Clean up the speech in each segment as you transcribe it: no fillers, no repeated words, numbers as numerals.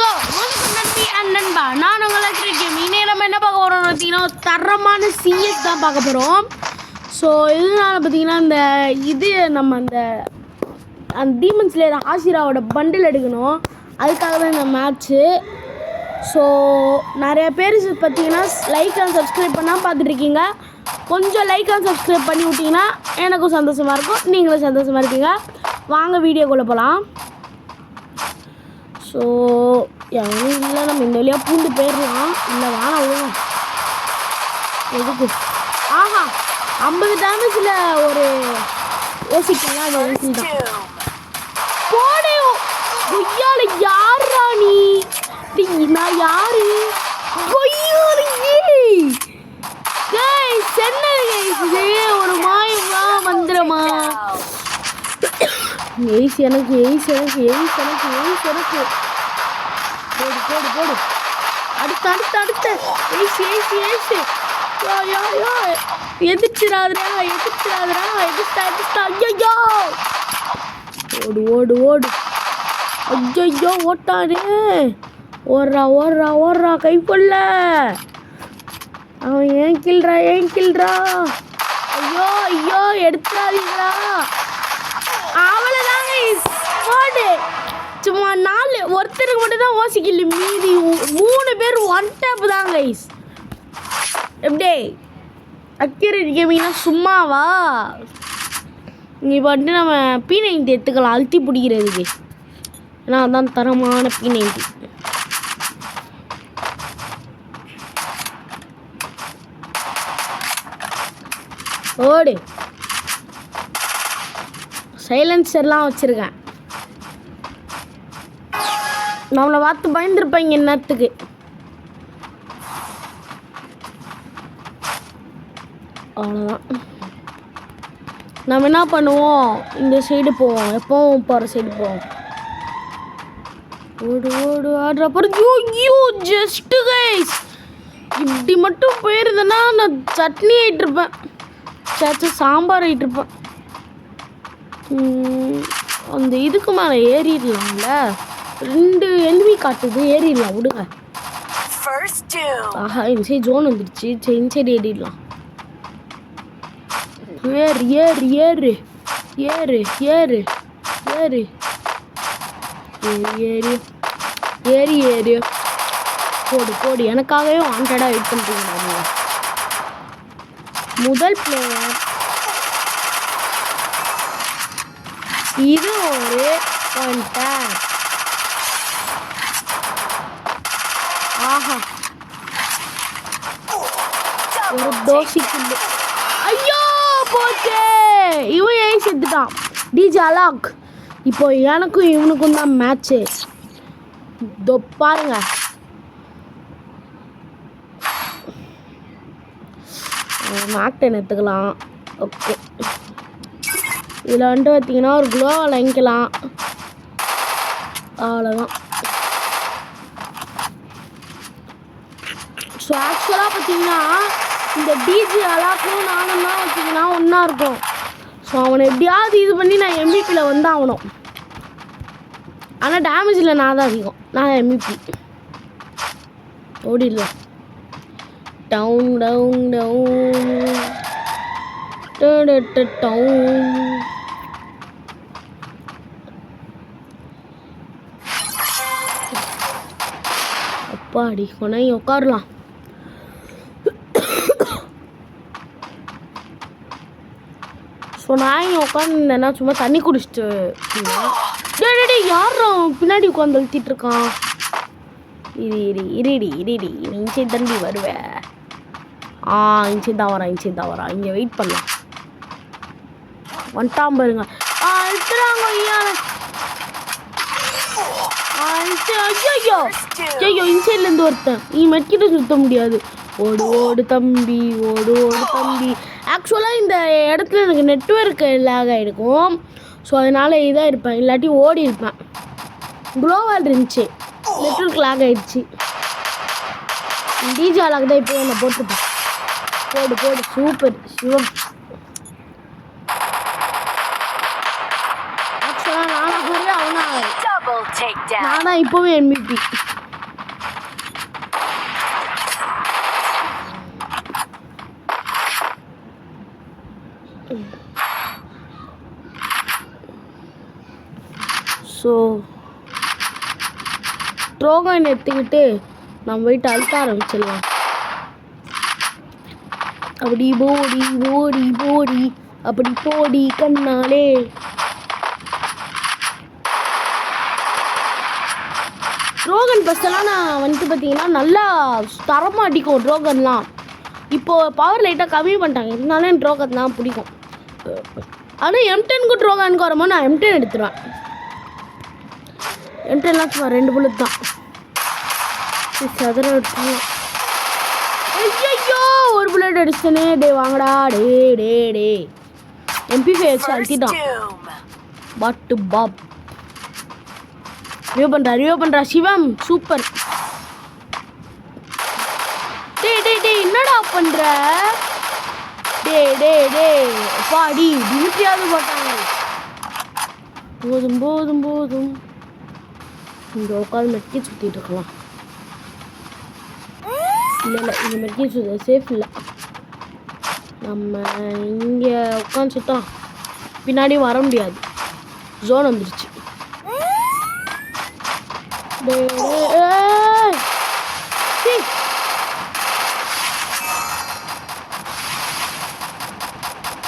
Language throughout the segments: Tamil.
ஸோ நன்றி அண்ட் நண்பா, நான் உங்களுக்கு இருக்கேன். இனி நம்ம என்ன பார்க்க போகிறோம் பார்த்தீங்கன்னா, தரமான சிஎஸ் தான் பார்க்க போகிறோம். ஸோ இதனால பார்த்தீங்கன்னா நம்ம அந்த டீமன் ஸ்லேயர் ஆஷிராவோட பண்டில் எடுக்கணும். அதுக்காக தான் இந்த மேட்ச்சு. ஸோ நிறைய பேர் பார்த்தீங்கன்னா லைக் அண்ட் சப்ஸ்கிரைப் பண்ணால் பார்த்துட்ருக்கீங்க. கொஞ்சம் லைக் அண்ட் சப்ஸ்கிரைப் பண்ணி விட்டிங்கன்னா எனக்கும் சந்தோஷமாக இருக்கும், நீங்களும் சந்தோஷமாக இருக்கீங்க. வாங்க வீடியோக்குள்ளே போகலாம். ஸோ எவனும் இல்லை, நம்ம இந்த வழியாக பூண்டு போயிடலாம். இல்லை வாங்க விடுவோம். எதுக்கு? ஆஹா 50 டேமேஜில் ஒரு யோசிக்கலாம். அது யோசிச்சுட்டான் போடே. கொய்யால யாரா நீ? நான் யாரு? கொய்யால சென்னை ஒரு மாயமா மந்திரமா? எய்ஸ் எனக்கு போடு அடுத்த எய்ஸ் எதிர்ச்சிராதரா ஐயோ ஓடு ஐயோ ஓட்டானே. ஓடுறா கை கொள்ள. அவன் ஏன் கில்றா ஐயோ எடுத்துறாதீங்களா? அவ்வளோதாங்க போடு. சும்மா 4 ஒருத்தருக்கு மட்டும் தான் ஓசிக்கல, மீதி 3 பேர் ஒன் டேப் தான் கைஸ். எப்படே அக்யூரேட் கேமிங்னா சும்மாவா? இங்கே வந்துட்டு நம்ம P90 எடுத்துக்கலாம் அழுத்தி பிடிக்கிறதுக்கு. ஏன்னா அதுதான் தரமான P90. ஓடு. சைலன்சர்லாம் வச்சுருக்கேன். நம்மளை பார்த்து பயந்துருப்பாங்க என்னத்துக்கு. அவ்வளோதான். நம்ம என்ன பண்ணுவோம், இந்த சைடு போவோம், எப்போவும் போகிற சைடு போவோம். ஓடு ஆடுற ஜஸ்ட்டு கைஸ். இப்படி மட்டும் போயிருந்தேன்னா நான் சட்னி ஆகிட்டுருப்பேன், சாம்பார் ஆகிட்டுருப்பேன். அந்த இதுக்கு மேலே ஏறிடலாம்ல. 2 எல்வி காட்டுது, ஏறிடலாம் விடுங்க. ஆஹா இந்த சைடு ஜோன் வந்துடுச்சு. சரி இந்த சைடு ஏறிடலாம். ஏறு போடு. எனக்காகவே வாண்டடாக வெயிட் பண்ணுறீங்க. முதல் பிளேயர் இது ஒரு பாயிண்டர். ஆஹா ஒரு தோசிக்கு. ஐயோ போச்சே. இவன் ஏன் செத்துட்டான்? டிஜே அலாக். இப்போ எனக்கும் இவனுக்கும் தான் மேட்ச்சு. பாருங்க. மேக்டன் எடுத்துக்கலாம். ஓகே இதில் வந்துட்டு பார்த்தீங்கன்னா ஒரு க்ளோவை வாங்கிக்கலாம். அவ்வளோதான். ஸோ ஆக்சுவலாக பார்த்தீங்கன்னா இந்த டிஜே அலாக்கும் நானும் தான் வச்சிங்கன்னா ஒன்றா இருக்கும். ஸோ அவனை எப்படியாவது இது பண்ணி நான் MVP வந்து ஆகணும். ஆனால் டேமேஜில் நான் தான் அதிகம், நான் MVP. ஓடிடலாம். டவுன் அப்பாடி கொனை உட்காரலாம். ஸோ நான் இங்கே உட்காந்துருந்தேன்னா சும்மா தண்ணி குடிச்சிட்டு யாரும் பின்னாடி உட்காந்து அழுத்திட்டு இருக்கான். இருடி இன்ச்சே தண்டி வருவேன். இன்ச்சே தான் வரான். இங்கே வெயிட் பண்ணலாம். வந்துட்டான் பாருங்க. அழுத்துறாங்க ஐயோ இன்சைட்லேருந்து ஒருத்தன். நீ மெட்கிட்ட சுத்த முடியாது. ஓடு தம்பி. ஆக்சுவலாக இந்த இடத்துல எனக்கு நெட்வொர்க் லேக் ஆகிருக்கும். ஸோ அதனால் இதாக இருப்பேன், இல்லாட்டி ஓடி இருப்பேன். க்ளோவால் இருந்துச்சு, நெட்வொர்க் லேக் ஆகிடுச்சு. டிஜே லாக் தான் இப்போ என்னை போட்டுப்பேன். போடு சூப்பர் சிவம். ஆக்சுவலாக நானாக அவனா நான் தான் இப்போவே MVP. ஸோ ட்ரோகன் எடுத்துக்கிட்டு நம்ம போயிட்டு அழுத்த ஆரம்பிச்சிடலாம். அப்படி போடி போடி போடி அப்படி போடி கண்ணாலே. ட்ரோகன் பஸ்ஸெல்லாம் நான் வந்துட்டு பார்த்தீங்கன்னா நல்லா தரமாக அடிக்கும் ட்ரோகன்லாம். இப்போது பவர் லைட்டாக கம்மி பண்ணிட்டாங்க, இருந்தாலும் என் ட்ரோகன் தான் பிடிக்கும். ஆனால் M10க்கு ட்ரோகனுக்கு வரும்போது நான் M10 எடுத்துருவேன். M10லாம் சும்மா 2 புல்லட் தான். சதுர எடுத்துக்கலாம். ஐயோ ஒரு புல்லட் அடிச்சனே. டே வாங்கடா டே MP5 வச்சு அழுத்திட்டான். பட்டு பாப் ரிவ்யூ பண்ணுறா சிவம். சூப்பர். டே என்னடா பண்ணுற? டே பாடி டிமிட்டியாவது போட்டாங்க. போதும் இந்த உட்காந்து மெட்கி சுற்றிட்டு இருக்கலாம். இல்லை இந்த மெட்கி சுற்ற சேஃப் இல்லை. நம்ம இங்கே உட்காந்து சுற்றலாம், பின்னாடி வர முடியாது, ஜோன் வந்துருச்சு.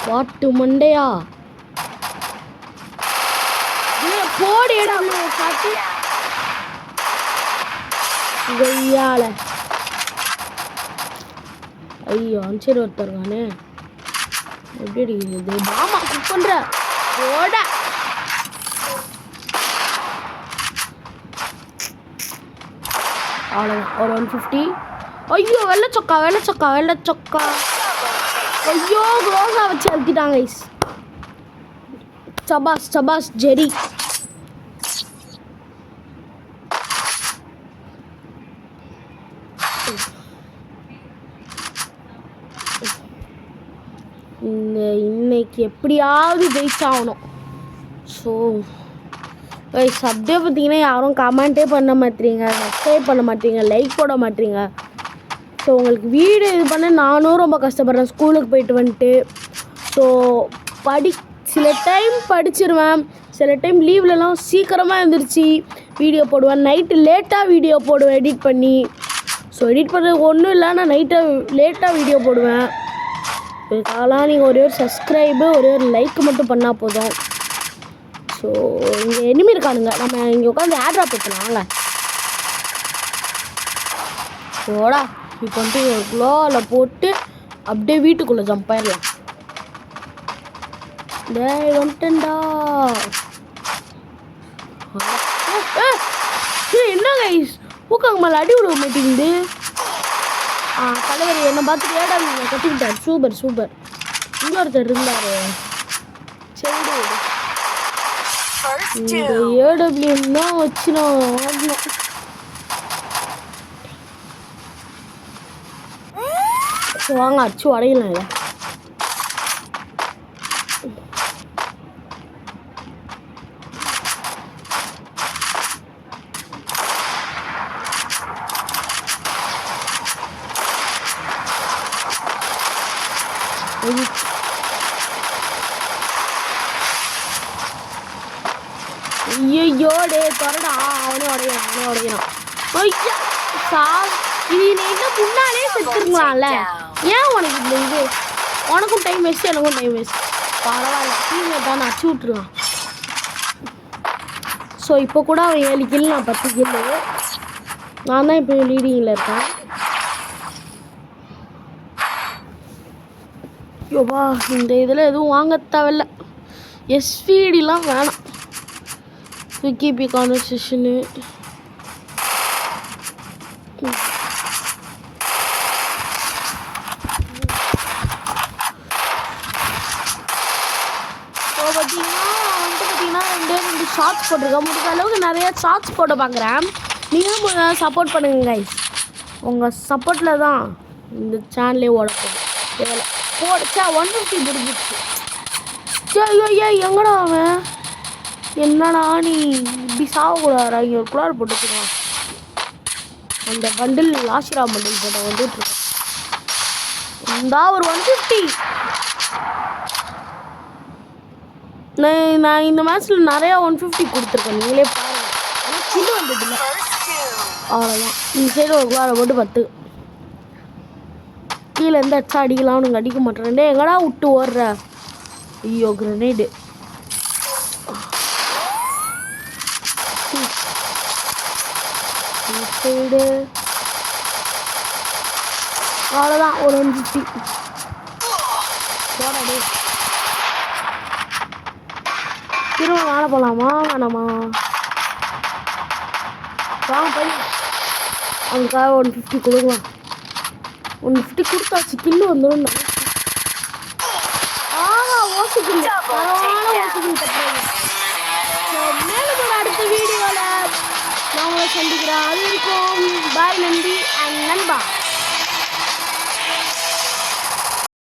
வாட்டு மண்டையா போடி இடம் காட்டு கொய்யால. ஐயோ அஞ்சரி ஒருத்தருக்கானே. எப்படி அடிக்கிறது? மாமா குக் பண்ற ஓட. அவ்வளோதான் ஒரு 150. ஐயோ வெள்ளை சொக்கா. ஐயோ க்ளோஸாக வச்சு அழுத்திட்டாங்க. சபாஸ் ஜெரி. இன்னைக்கு எப்படியாவது ஜெயிச்சாகணும். ஸோ அப்படியே பார்த்தீங்கன்னா யாரும் கமெண்ட்டே பண்ண மாட்டீங்க, சப்ஸ்கிரைப் பண்ண மாட்டீங்க, லைக் போட மாட்டீங்க. ஸோ உங்களுக்கு வீடியோ இது பண்ண நானும் ரொம்ப கஷ்டப்படுறேன் ஸ்கூலுக்கு போயிட்டு வந்துட்டு. ஸோ சில டைம் படிச்சிருவேன், சில டைம் லீவ்லலாம் சீக்கிரமாக எழுந்திரிச்சு வீடியோ போடுவேன், நைட்டு லேட்டாக வீடியோ போடுவேன் எடிட் பண்ணி. ஸோ எடிட் பண்ணுறது ஒன்றும் இல்லை, நான் லேட்டாக வீடியோ போடுவேன். இதுக்காகலாம் நீங்கள் ஒரே ஒரு சப்ஸ்கிரைபு ஒரே ஒரு லைக் மட்டும் பண்ணால் போதும். ஸோ இங்கே எனிமி இருக்கானுங்க, நம்ம இங்கே உட்காந்து ஏர் ட்ராப் எடுத்துனாங்க. ஓடா இப்போ வந்துட்டு ஒரு க்ளோவில் போட்டு அப்படியே வீட்டுக்குள்ளே ஜம்ப் ஆயிடலாம். வந்துட்டா என்ன கைஸ் ஊக்காங்க மேலே அடி விட மாட்டேங்குது. தலைவர் என்னை பார்த்துட்டு ஏடாங்க கற்றுக்கிட்டார். சூப்பர். இன்னொருத்தர் இருந்தார். சரி இந்த AWM தான் வச்சு நான் ஆடணும். வாங்க அச்சு உடையலாம் இல்லை. ஐயோ டே தொடடா. அவனே உடையலாம். ஐயா இது என்ன முன்னாலே செத்துருங்களாம்ல. ஏன் உனக்கு இந்த இது? உனக்கும் டைம் வேஸ்ட், எனக்கும் டைம் வேஸ்ட். பரவாயில்ல, டீமை தான் அச்சு விட்டுருவான். ஸோ இப்போ கூட அவன் 7 கில், நான் 10 கில்லு. நான் தான் இப்போ லீடிங்கில் இருக்கேன். யோபா இந்த இதில் எதுவும் வாங்க தேவையில்ல. SVDலாம் வேணாம். விக்கிபி கான்வர்சேஷனு பார்த்தீங்கன்னா 2 ஷார்ட்ஸ் போட்டிருக்கேன். முடிஞ்ச அளவுக்கு நிறையா ஷார்ட்ஸ் போட பார்க்குறேன். நீங்களும் சப்போர்ட் பண்ணுங்க கைஸ். உங்கள் சப்போர்ட்டில் தான் இந்த சேனலே ஓட போகுது. போடுச்சா 150 முடிஞ்சிச்சு. ஐயோ எங்கடா அவன்? என்னடா நீ இப்படி சாகக்கூடாதா? இங்கே ஒரு குளார் போட்டு வச்சுக்கலாம். அந்த பண்டில் ஆஷிரா பண்டில் போட்ட வந்துட்டு இருக்கேன். இந்தா ஒரு 150. நான் இந்த மேட்ச்சில் நிறையா 150 கொடுத்துருக்கேன். நீங்களே பாருங்கள். ஆனால் கில்லு வந்ததில்லை. அவ்வளோதான். இந்த சைடு ஒரு குளாரை போட்டு 10. கீழே இருந்து அடிச்சா அடிக்கலாம். உனக்கு அடிக்க மாட்டேன். எங்கடா விட்டு ஓடுற? ஐயோ கிரனேடு. சைடு அவ்வளோதான். ஒரு 150 போடாடே. திரும்ப மேலே போகலாமா வேணாமா? வாங்க போய் அவனுக்காக 150 கொடுக்கலாம். 150 கொடுத்தாச்சு. கில்லு வந்துடும். ஓசிக்கில் பரவாயில்ல. ஓசிக்கில் கட்டுறது. மேலும் ஒரு அடுத்த வீடியோவில் நான் உங்களை சந்திக்கிறேன். அது இருக்கும்.